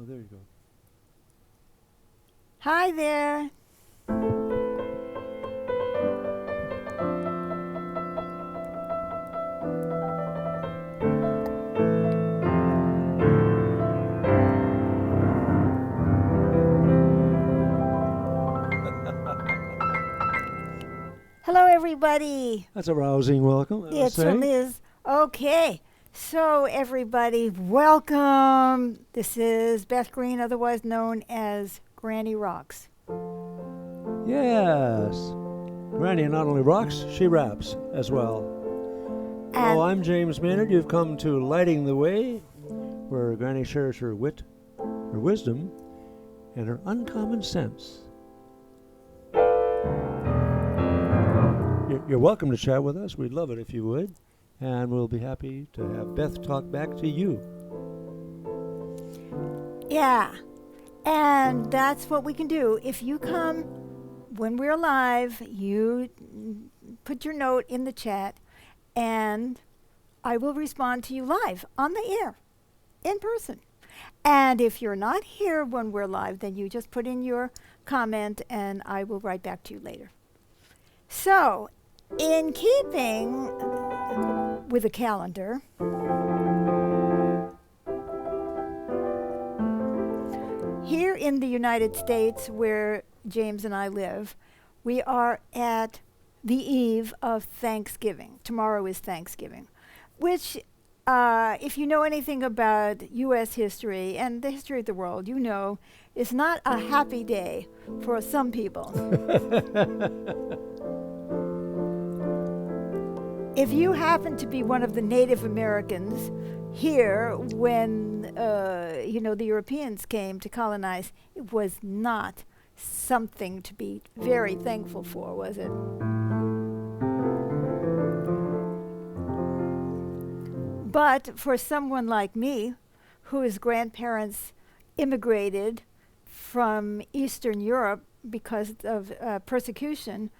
Oh, there you go. Hi there. Hello, everybody. That's a rousing welcome, I It must say. certainly is. Okay. So, everybody, welcome. This is Beth Green, otherwise known as Granny Rocks. Yes. Granny not only rocks, she raps as well. And Hello, I'm James Maynard. You've come to Lighting the Way, where Granny shares her wit, her wisdom, and her uncommon sense. You're welcome to chat with us. We'd love it if you would. And we'll be happy to have Beth talk back to you. yeah, and that's what we can do. If you come when we're live, you put your note in the chat, and I will respond to you live on the air, in person. And if you're not here when we're live, then you just put in your comment, and I will write back to you later. So, in keeping with the calendar, here in the United States, where James and I live, we are at the eve of Thanksgiving. Tomorrow is Thanksgiving, which, if you know anything about U.S. history and the history of the world, you know is not a happy day for some people. If you happen to be one of the Native Americans here when, the Europeans came to colonize, it was not something to be very thankful for, was it? But for someone like me, whose grandparents immigrated from Eastern Europe because of persecution,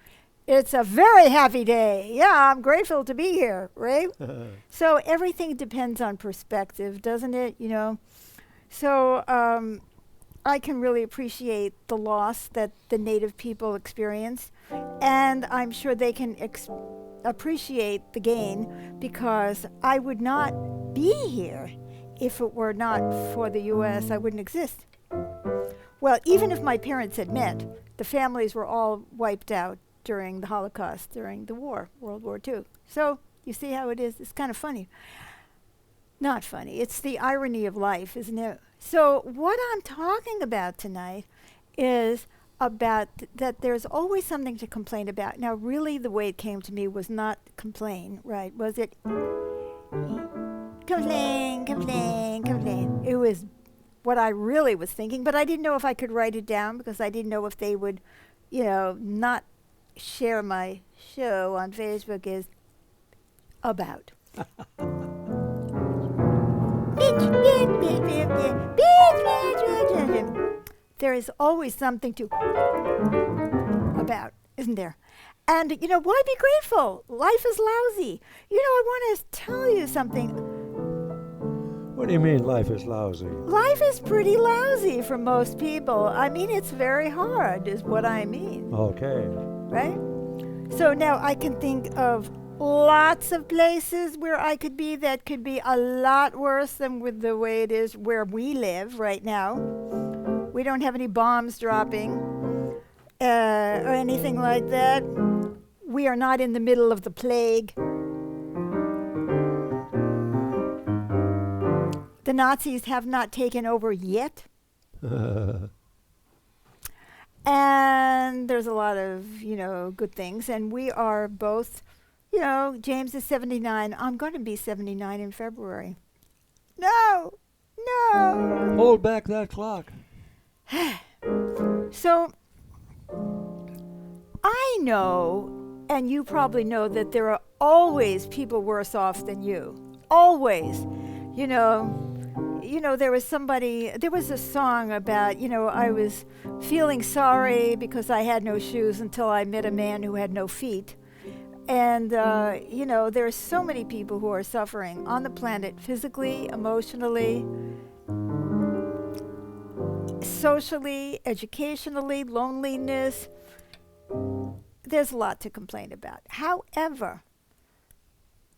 it's a very happy day. Yeah, I'm grateful to be here, right? So everything depends on perspective, doesn't it? So I can really appreciate the loss that the Native people experienced, and I'm sure they can appreciate the gain, because I would not be here if it were not for the U.S. I wouldn't exist. Well, even if my parents had met, the families were all wiped out during the Holocaust, during the war, World War II. So you see how it is? It's kind of funny. Not funny. It's the irony of life, isn't it? So what I'm talking about tonight is about that there's always something to complain about. Now, really, the way it came to me was not complain, right? Was it complain, complain, complain? It was what I really was thinking, but I didn't know if I could write it down because I didn't know if they would, not share my show on Facebook is about. There is always something to about, isn't there? And, why be grateful? Life is lousy. I want to tell you something. What do you mean life is lousy? Life is pretty lousy for most people. I mean, it's very hard, is what I mean. Okay. Right? So now I can think of lots of places where I could be that could be a lot worse than with the way it is where we live right now. We don't have any bombs dropping or anything like that. We are not in the middle of the plague. The Nazis have not taken over yet. And there's a lot of, good things. And we are both, James is 79. I'm going to be 79 in February. No. Hold back that clock. So, I know, and you probably know, that there are always people worse off than you. Always. There was a song about, I was feeling sorry because I had no shoes until I met a man who had no feet. And, there are so many people who are suffering on the planet, physically, emotionally. socially, educationally, loneliness. There's a lot to complain about. However,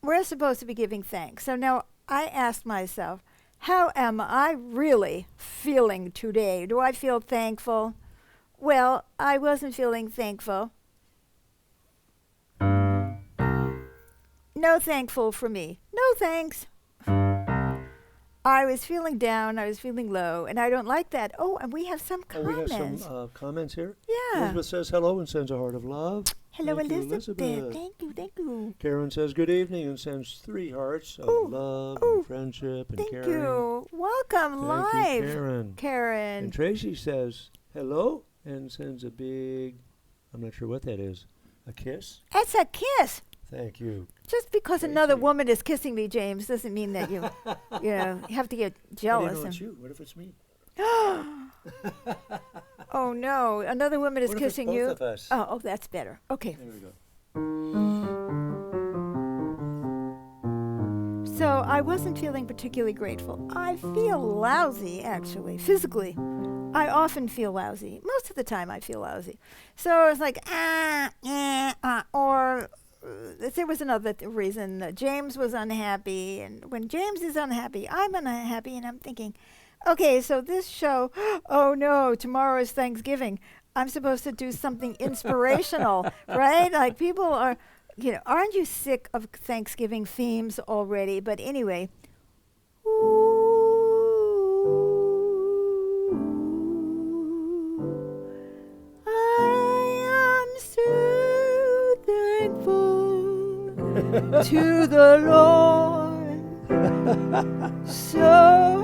we're supposed to be giving thanks. So now I asked myself, how am I really feeling today? Do I feel thankful? Well, I wasn't feeling thankful. No thankful for me. No thanks. I was feeling down. I was feeling low, and I don't like that. Oh, and we have some Oh, comments. we have some comments here. Yeah. Elizabeth says hello and sends a heart of love. Hello, Thank you, Elizabeth. Thank you, thank you. Karen says good evening and sends 3 hearts of Ooh, love ooh, and friendship and Thank caring. you. Welcome Thank live, you, Karen. Karen. And Tracy says hello and sends a big, I'm not sure what that is, a kiss. It's a kiss. Thank you. Just because another Tracy. woman is kissing me, James, doesn't mean that you have to get I jealous. didn't know it's you. What if it's me? Oh no, another woman is What if it's kissing both you. of us? Oh, that's better. Okay. There we go. So I wasn't feeling particularly grateful. I feel lousy, actually, physically. I often feel lousy. Most of the time I feel lousy. So I was like, or there was another reason. James was unhappy. And when James is unhappy, I'm unhappy. And I'm thinking, okay, so this show, oh no, tomorrow is Thanksgiving. I'm supposed to do something inspirational, right? Like people are, aren't you sick of Thanksgiving themes already? But anyway. I am so thankful to the Lord. So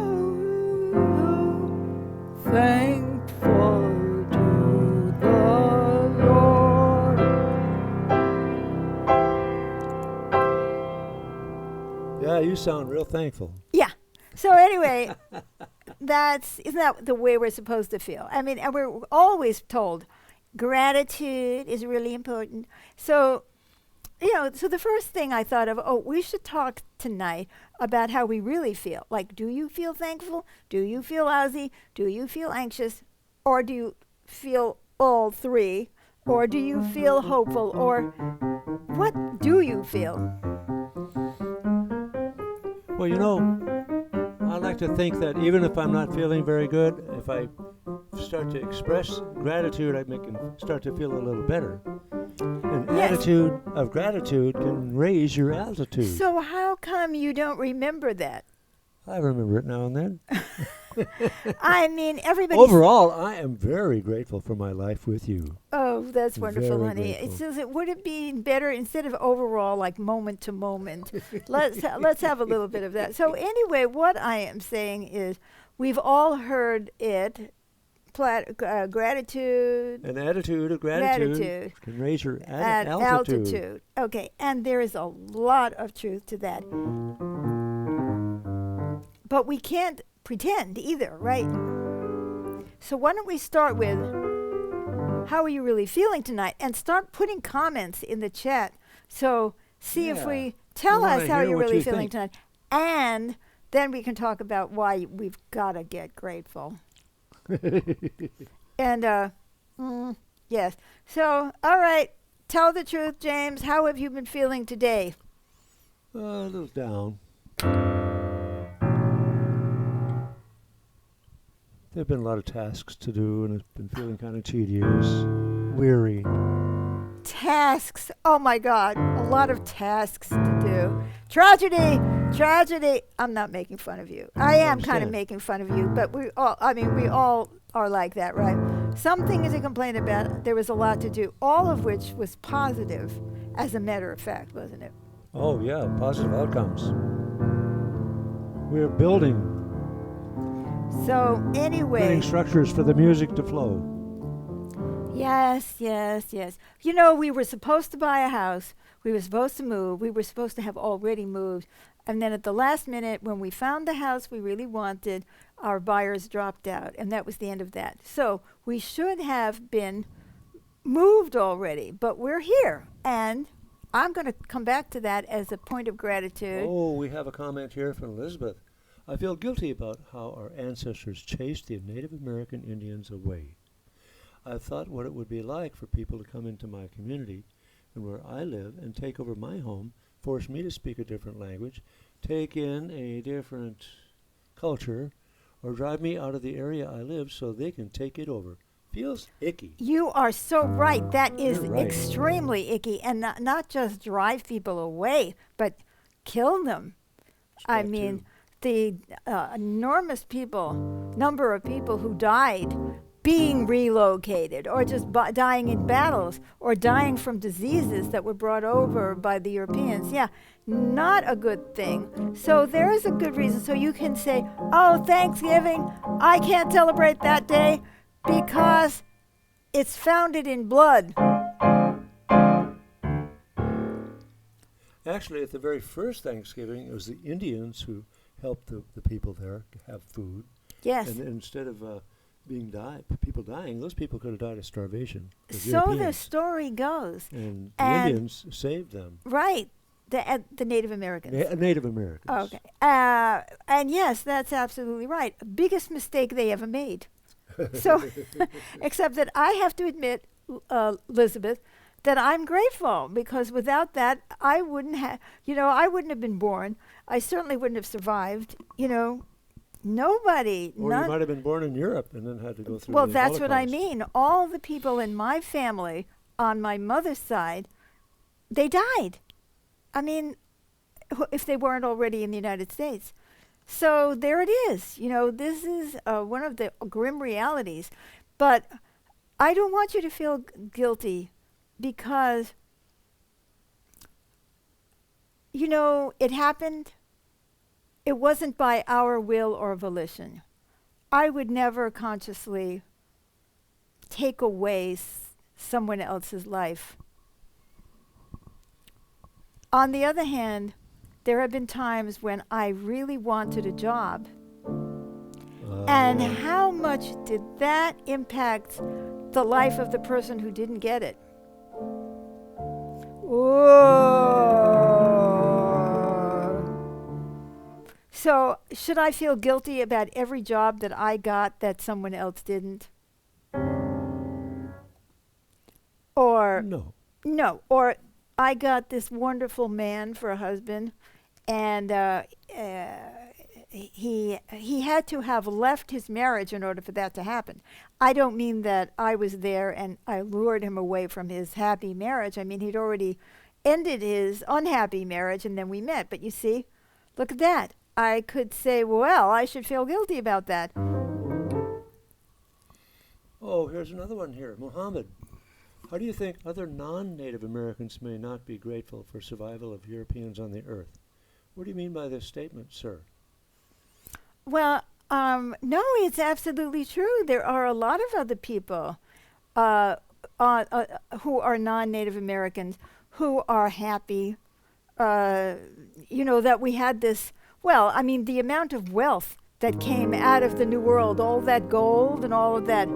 thankful to the Lord. Yeah, you sound real thankful. Yeah. So anyway, isn't that the way we're supposed to feel? I mean, and we're always told gratitude is really important. So, so the first thing I thought of, we should talk tonight about how we really feel. Like, do you feel thankful? Do you feel lousy? Do you feel anxious? Or do you feel all three? Or do you feel hopeful? Or what do you feel? Well, I like to think that even if I'm not feeling very good, if I start to express gratitude, I can start to feel a little better. An Yes. attitude of gratitude can raise your altitude. So how come you don't remember that? I remember it now and then. I mean, everybody. Overall, I am very grateful for my life with you. Oh, that's wonderful, Very honey. It grateful. says, would it be better instead of overall, like moment to moment? let's have a little bit of that. So anyway, what I am saying is, we've all heard it. Gratitude. An attitude of gratitude can raise your At altitude. Okay, and there is a lot of truth to that. But we can't pretend either, right? So why don't we start with, how are you really feeling tonight? And start putting comments in the chat. So see if Yeah. tell We wanna us how hear you're what really you feeling think. tonight. And then we can talk about why we've got to get grateful. And, yes. So, all right. Tell the truth, James. How have you been feeling today? A little down. There have been a lot of tasks to do, and it's been feeling kind of tedious, weary. Tasks. Oh my God. A lot of tasks to do. Tragedy. Tragedy. I'm not making fun of you. I am kind of understand. making fun of you, but we all are like that, right? Some things to complain about. There was a lot to do, all of which was positive, as a matter of fact, wasn't it? Oh, yeah, positive outcomes. We're building So structures for the music to flow. Yes. We were supposed to buy a house. We were supposed to move. We were supposed to have already moved. And then at the last minute, when we found the house we really wanted, our buyers dropped out. And that was the end of that. So we should have been moved already. But we're here. And I'm going to come back to that as a point of gratitude. Oh, we have a comment here from Elizabeth. I feel guilty about how our ancestors chased the Native American Indians away. I've thought what it would be like for people to come into my community and where I live and take over my home, force me to speak a different language, take in a different culture, or drive me out of the area I live so they can take it over. Feels icky. You are so right. That is You're right. extremely icky. And not just drive people away, but kill them. I That mean, too. the enormous number of people who died being relocated or just dying in battles or dying from diseases that were brought over by the Europeans. Yeah, not a good thing. So there is a good reason. So you can say, oh, Thanksgiving, I can't celebrate that day because it's founded in blood. Actually, at the very first Thanksgiving, it was the Indians who helped the people there have food. Yes. And instead of people dying, those people could have died of starvation. So the story goes. And the And- Indians saved them. Right. The Native Americans. Native Americans. Okay. And yes, that's absolutely right. Biggest mistake they ever made. So, except that I have to admit, Elizabeth, that I'm grateful because without that, I wouldn't have been born. I certainly wouldn't have survived. Nobody. Or you might have been born in Europe and then had to go through Well, the that's what I Holocaust. mean. All the people in my family on my mother's side, they died. I mean, if they weren't already in the United States. So there it is. This is one of the grim realities. But I don't want you to feel guilty because, it happened. It wasn't by our will or volition. I would never consciously take away someone else's life. On the other hand, there have been times when I really wanted a job. And how much did that impact the life of the person who didn't get it? Whoa. So, should I feel guilty about every job that I got that someone else didn't? Or No. or I got this wonderful man for a husband, and he had to have left his marriage in order for that to happen. I don't mean that I was there and I lured him away from his happy marriage. I mean, he'd already ended his unhappy marriage and then we met. But you see, look at that. I could say, well, I should feel guilty about that. Oh, here's another one here. Muhammad. How do you think other non-Native Americans may not be grateful for survival of Europeans on the earth? What do you mean by this statement, sir? Well, no, it's absolutely true. There are a lot of other people who are non-Native Americans who are happy, that we had this, well, I mean, the amount of wealth that came out of the New World, all that gold and all of that,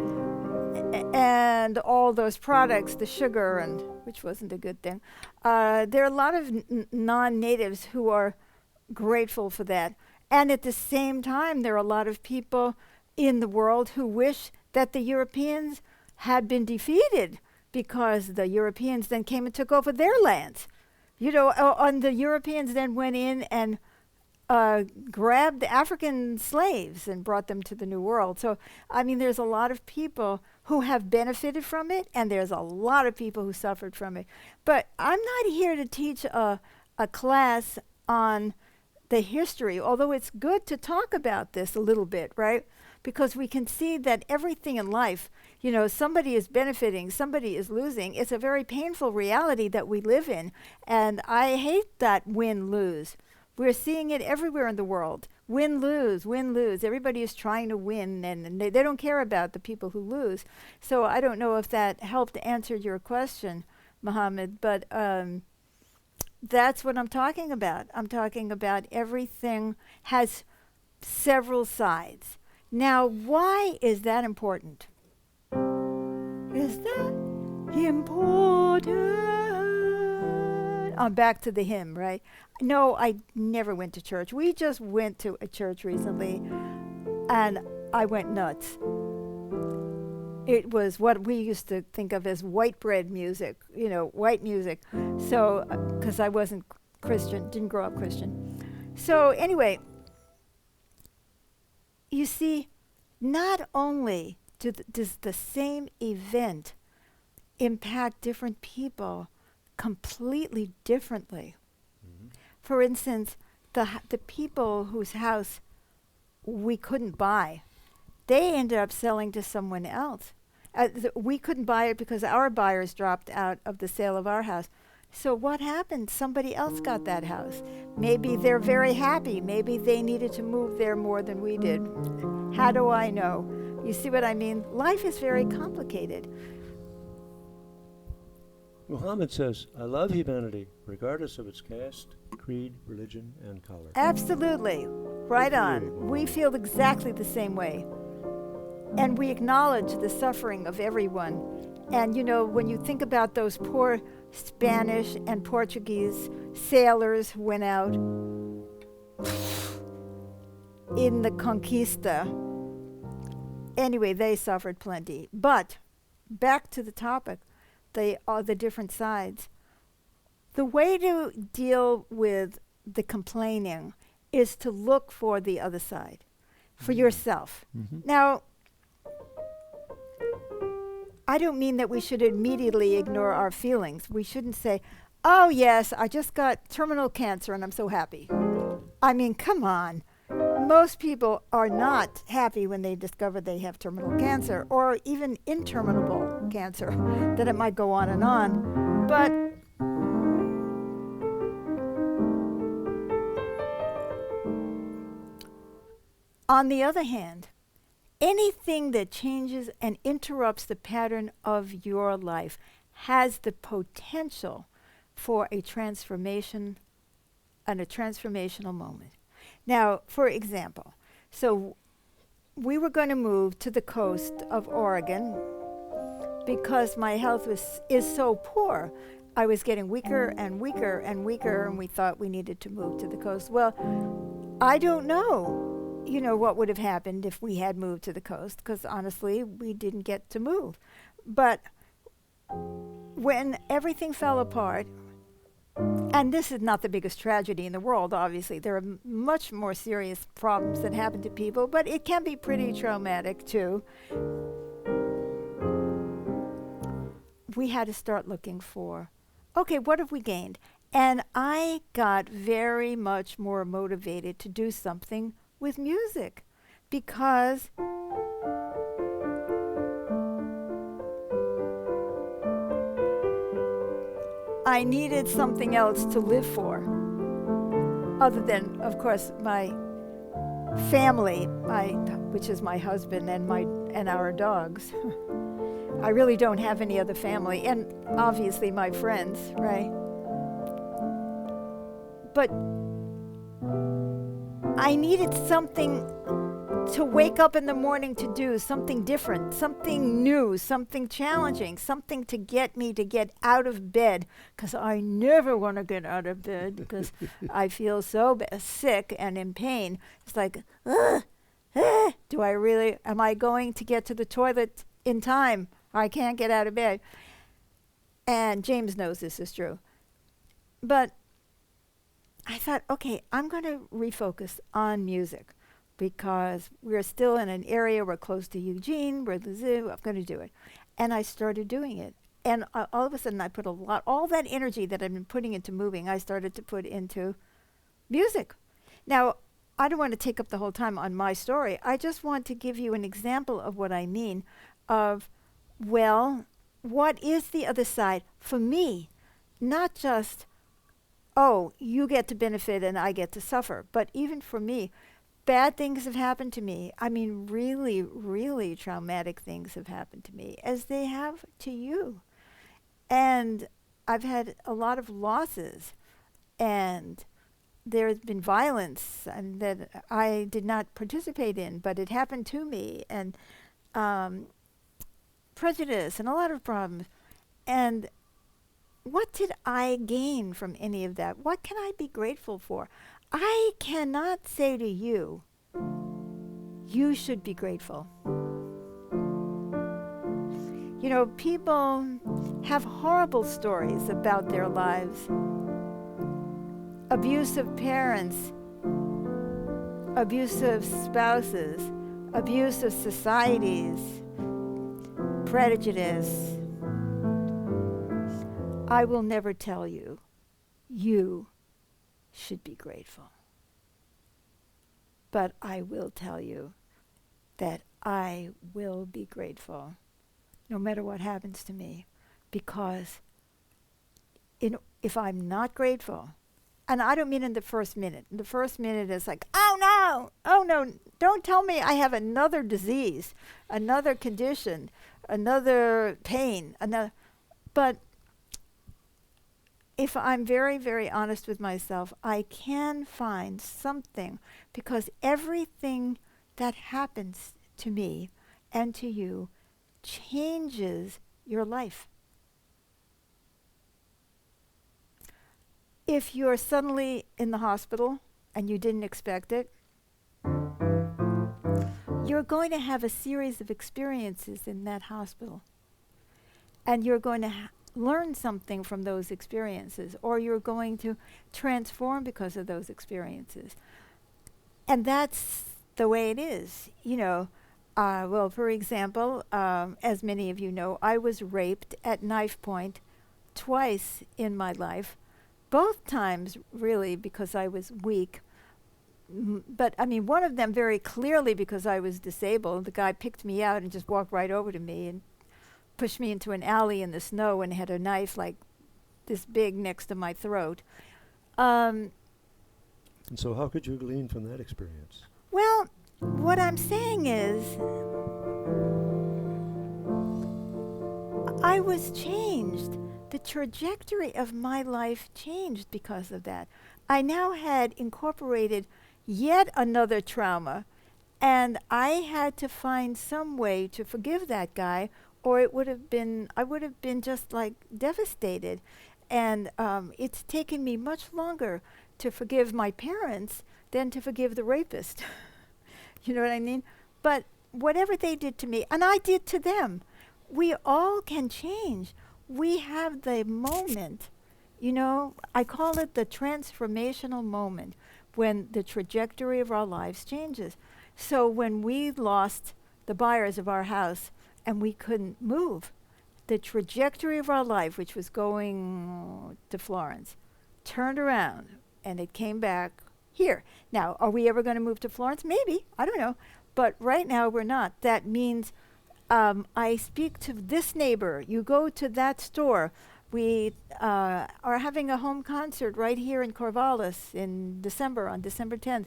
and all those products, the sugar, and which wasn't a good thing. There are a lot of non-natives who are grateful for that. And at the same time, there are a lot of people in the world who wish that the Europeans had been defeated because the Europeans then came and took over their lands. And the Europeans then went in and grabbed the African slaves and brought them to the New World. So, I mean, there's a lot of people who have benefited from it, and there's a lot of people who suffered from it. But I'm not here to teach a class on the history, although it's good to talk about this a little bit, right? Because we can see that everything in life, somebody is benefiting, somebody is losing. It's a very painful reality that we live in, and I hate that win-lose. We're seeing it everywhere in the world. Win-lose, win-lose. Everybody is trying to win, and they don't care about the people who lose. So I don't know if that helped answer your question, Muhammad, but that's what I'm talking about. I'm talking about everything has several sides. Now, why is that important? Is that important? I'm back to the hymn, right? No, I never went to church. We just went to a church recently, and I went nuts. It was what we used to think of as white bread music, white music. So, because I wasn't Christian, didn't grow up Christian. So, anyway, you see, not only does the same event impact different people completely differently. For instance, the people whose house we couldn't buy, they ended up selling to someone else. We couldn't buy it because our buyers dropped out of the sale of our house. So what happened? Somebody else got that house. Maybe they're very happy. Maybe they needed to move there more than we did. How do I know? You see what I mean? Life is very complicated. Muhammad says, I love humanity, regardless of its caste, creed, religion, and color. Absolutely. Right Good for on. you. We feel exactly the same way. And we acknowledge the suffering of everyone. And when you think about those poor Spanish and Portuguese sailors who went out in the Conquista, anyway, they suffered plenty. But back to the topic, the different sides. The way to deal with the complaining is to look for the other side, for yourself. Mm-hmm. Now, I don't mean that we should immediately ignore our feelings. We shouldn't say, oh yes, I just got terminal cancer and I'm so happy. I mean, come on. Most people are not happy when they discover they have terminal cancer or even interminable cancer, that it might go on and on. But on the other hand, anything that changes and interrupts the pattern of your life has the potential for a transformation and a transformational moment. Now, for example, so we were going to move to the coast of Oregon because my health is so poor. I was getting weaker and weaker and weaker, and we thought we needed to move to the coast. Well, I don't know, what would have happened if we had moved to the coast, because honestly, we didn't get to move. But when everything fell apart, and this is not the biggest tragedy in the world, obviously. There are much more serious problems that happen to people, but it can be pretty traumatic too. We had to start looking for, okay, what have we gained? And I got very much more motivated to do something with music because I needed something else to live for, other than, of course, my family, which is my husband and our dogs. I really don't have any other family, and obviously my friends, right? But I needed something to wake up in the morning to do, something different, something new, something challenging, something to get me to get out of bed, because I never want to get out of bed because I feel so sick and in pain. It's like, am I going to get to the toilet in time? I can't get out of bed. And James knows this is true. But I thought, okay, I'm going to refocus on music because we're still in an area, we're close to Eugene, we're at the zoo, I'm going to do it. And I started doing it. And all of a sudden I put all that energy that I've been putting into moving, I started to put into music. Now, I don't want to take up the whole time on my story. I just want to give you an example of what I mean of, well, what is the other side for me? Not just, oh, you get to benefit and I get to suffer. But even for me, bad things have happened to me. I mean, really, really traumatic things have happened to me, as they have to you. And I've had a lot of losses. And there's been violence and that I did not participate in, but it happened to me. And prejudice and a lot of problems. And what did I gain from any of that? What can I be grateful for? I cannot say to you, you should be grateful. You know, people have horrible stories about their lives. Abusive parents, abusive spouses, abusive societies, prejudice. I will never tell you, you should be grateful. But I will tell you that I will be grateful no matter what happens to me, because if I'm not grateful, and I don't mean in the first minute. In the first minute it's like, oh no, don't tell me I have another disease, another condition, another pain, but if I'm very, very honest with myself, I can find something, because everything that happens to me and to you changes your life. If you're suddenly in the hospital and you didn't expect it, you're going to have a series of experiences in that hospital. And you're going to learn something from those experiences, or you're going to transform because of those experiences. And that's the way it is. You know, well, for example, as many of you know, I was raped at knife point twice in my life. Both times, really, because I was weak. But, I mean, one of them very clearly because I was disabled. The guy picked me out and just walked right over to me and pushed me into an alley in the snow and had a knife like this big next to my throat. And so how could you glean from that experience? Well, what I'm saying is I was changed. The trajectory of my life changed because of that. I now had incorporated yet another trauma, and I had to find some way to forgive that guy, or I would have been just like devastated. And it's taken me much longer to forgive my parents than to forgive the rapist. You know what I mean? But whatever they did to me, and I did to them, we all can change. We have the moment, you know, I call it the transformational moment, when the trajectory of our lives changes. So when we lost the buyers of our house and we couldn't move, the trajectory of our life, which was going to Florence, turned around and it came back here. Now, are we ever going to move to Florence? Maybe. I don't know. But right now we're not. That means I speak to this neighbor. You go to that store. We are having a home concert right here in Corvallis in December, on December 10th.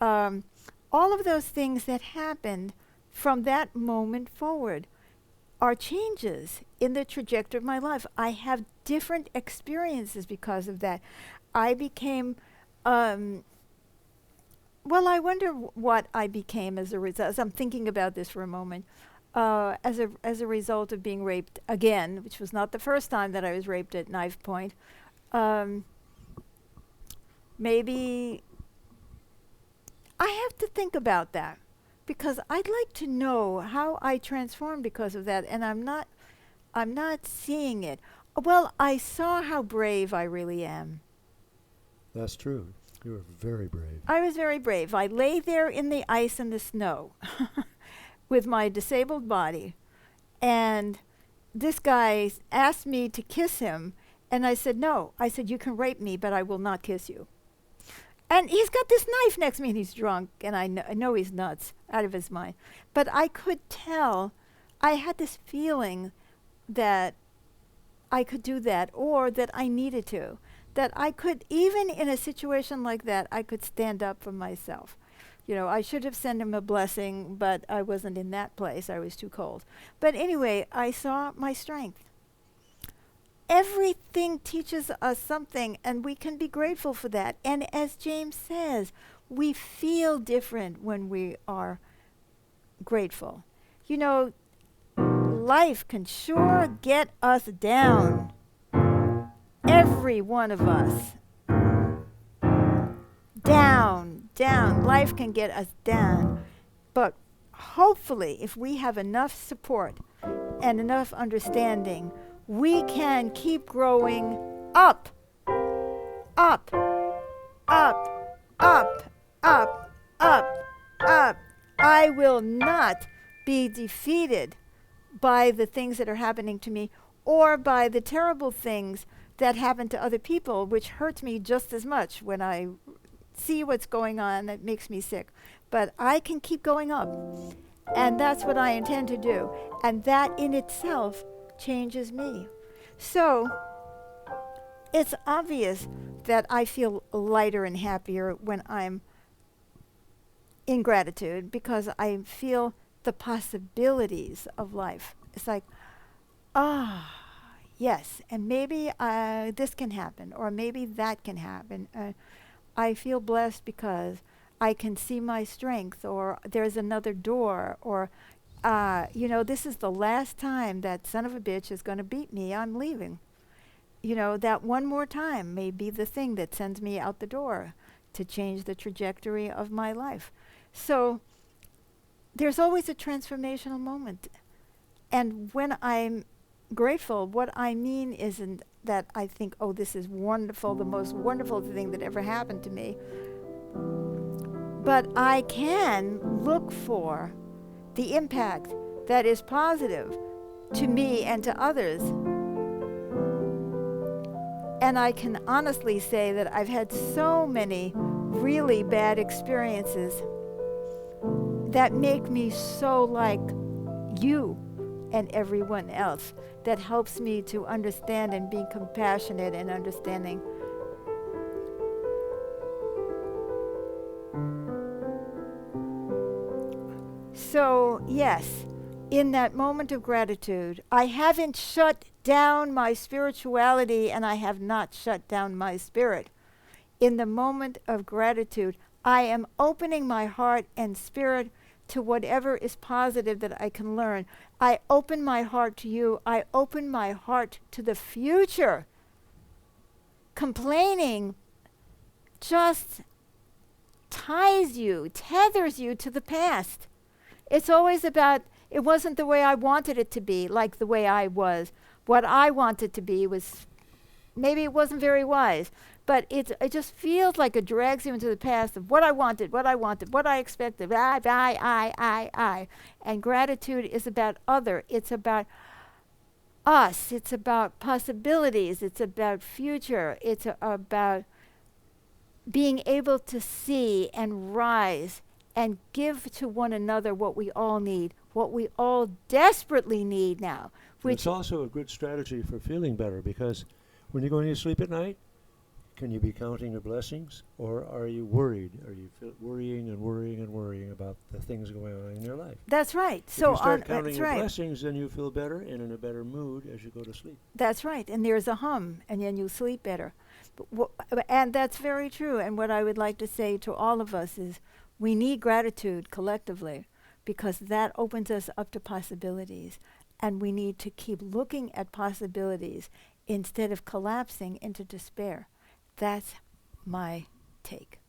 All of those things that happened from that moment forward are changes in the trajectory of my life. I have different experiences because of that. I became, well, I wonder what I became as a result. As I'm thinking about this for a moment. As a result of being raped again, which was not the first time that I was raped at knife point. Maybe I have to think about that, because I'd like to know how I transformed because of that, and I'm not seeing it. Well, I saw how brave I really am. That's true. You were very brave. I was very brave. I lay there in the ice and the snow with my disabled body, and this guy asked me to kiss him, and I said no. I said, you can rape me, but I will not kiss you. And he's got this knife next to me, and he's drunk, and I know he's nuts, out of his mind. But I could tell, I had this feeling that I could do that, or that I needed to, that I could, even in a situation like that, I could stand up for myself. You know, I should have sent him a blessing, but I wasn't in that place. I was too cold. But anyway, I saw my strength. Everything teaches us something, and we can be grateful for that. And as James says, we feel different when we are grateful. You know, life can sure get us down. every one of us down, down. Life can get us down. But hopefully, if we have enough support and enough understanding, we can keep growing up, up, up, up, up, up, up. I will not be defeated by the things that are happening to me or by the terrible things that happen to other people, which hurts me just as much when I see what's going on. That makes me sick. But I can keep going up. And that's what I intend to do. And that in itself changes me. So it's obvious that I feel lighter and happier when I'm in gratitude, because I feel the possibilities of life. It's like, yes, and maybe this can happen, or maybe that can happen. I feel blessed because I can see my strength, or there's another door, or, this is the last time that son of a bitch is going to beat me. I'm leaving. That one more time may be the thing that sends me out the door to change the trajectory of my life. So there's always a transformational moment. And when I'm grateful, what I mean isn't that I think, oh, this is wonderful, the most wonderful thing that ever happened to me. But I can look for the impact that is positive to me and to others. And I can honestly say that I've had so many really bad experiences that make me so like you and everyone else, that helps me to understand and be compassionate and understanding. So, yes, in that moment of gratitude, I haven't shut down my spirituality, and I have not shut down my spirit. In the moment of gratitude, I am opening my heart and spirit to whatever is positive that I can learn. I open my heart to you. I open my heart to the future. Complaining just tethers you to the past. It's always about, it wasn't the way I wanted it to be, like the way I was. What I wanted to be was, maybe it wasn't very wise. But it just feels like it drags you into the past of what I wanted, what I expected, I. And gratitude is about other. It's about us. It's about possibilities. It's about future. It's about being able to see and rise and give to one another what we all need, what we all desperately need now. Which it's also a good strategy for feeling better, because when you're going to sleep at night, can you be counting your blessings, or are you worried? Are you worrying about the things going on in your life? That's right. If you start counting your blessings, then you feel better and in a better mood as you go to sleep. That's right. And there's a hum, and then you sleep better. And that's very true. And what I would like to say to all of us is we need gratitude collectively, because that opens us up to possibilities. And we need to keep looking at possibilities instead of collapsing into despair. That's my take.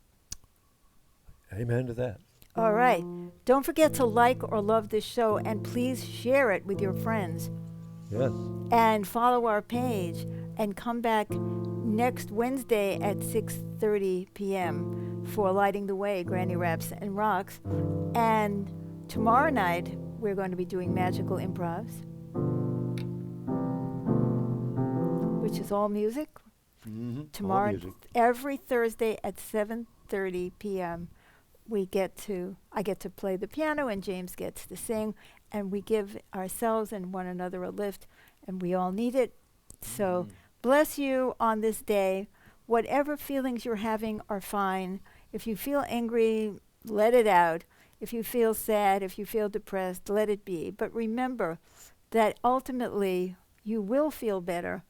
Amen to that. All right. Don't forget to like or love this show, and please share it with your friends. Yes. And follow our page, and come back next Wednesday at 6:30 p.m. for Lighting the Way, Granny Raps and Rocks. And tomorrow night, we're going to be doing Magical Improvs, which is all music. Mm-hmm. Tomorrow, every Thursday at 7:30 p.m., I get to play the piano, and James gets to sing, and we give ourselves and one another a lift, and we all need it. So bless you on this day. Whatever feelings you're having are fine. If you feel angry, let it out. If you feel sad, if you feel depressed, let it be. But remember that ultimately you will feel better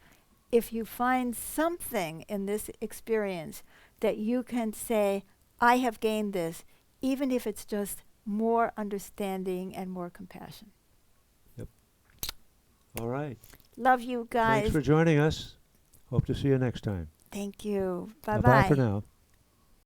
if you find something in this experience that you can say, I have gained this, even if it's just more understanding and more compassion. Yep. All right. Love you guys. Thanks for joining us. Hope to see you next time. Thank you. Bye Bye bye. for now.